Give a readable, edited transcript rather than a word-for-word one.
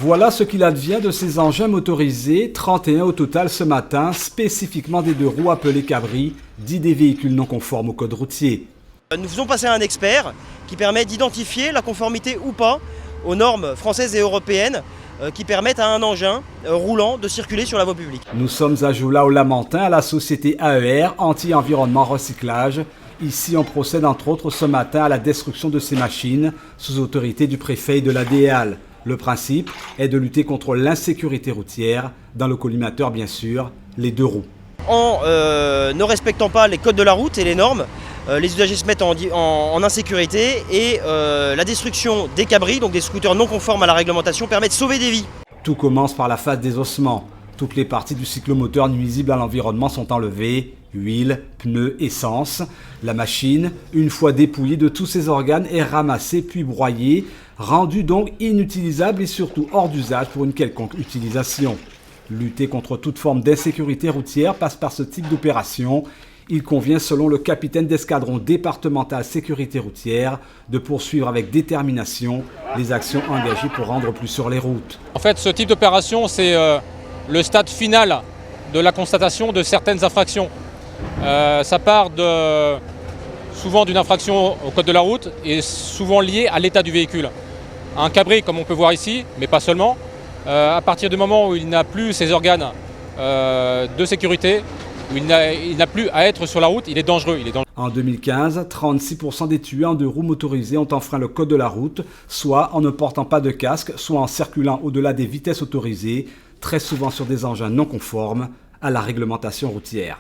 Voilà ce qu'il advient de ces engins motorisés, 31 au total ce matin, spécifiquement des deux roues appelés cabris, dits des véhicules non conformes au code routier. Nous faisons passer un expert qui permet d'identifier la conformité ou pas aux normes françaises et européennes qui permettent à un engin roulant de circuler sur la voie publique. Nous sommes à Joula au Lamentin, à la société AER, Anti-Environnement Recyclage. Ici, on procède entre autres ce matin à la destruction de ces machines sous autorité du préfet et de la DEAL. Le principe est de lutter contre l'insécurité routière, dans le collimateur bien sûr, les deux roues. En ne respectant pas les codes de la route et les normes, les usagers se mettent en insécurité et la destruction des cabris, donc des scooters non conformes à la réglementation, permet de sauver des vies. Tout commence par la phase des ossements. Toutes les parties du cyclomoteur nuisibles à l'environnement sont enlevées, huile, pneus, essence. La machine, une fois dépouillée de tous ses organes, est ramassée puis broyée, rendue donc inutilisable et surtout hors d'usage pour une quelconque utilisation. Lutter contre toute forme d'insécurité routière passe par ce type d'opération. Il convient, selon le capitaine d'escadron départemental sécurité routière, de poursuivre avec détermination les actions engagées pour rendre plus sûres les routes. En fait, ce type d'opération, c'est le stade final de la constatation de certaines infractions. Ça part souvent d'une infraction au code de la route et souvent liée à l'état du véhicule. Un cabri, comme on peut voir ici, mais pas seulement, à partir du moment où il n'a plus ses organes de sécurité, où il n'a plus à être sur la route, il est dangereux. En 2015, 36% des tués en deux roues motorisées ont enfreint le code de la route, soit en ne portant pas de casque, soit en circulant au-delà des vitesses autorisées, très souvent sur des engins non conformes à la réglementation routière.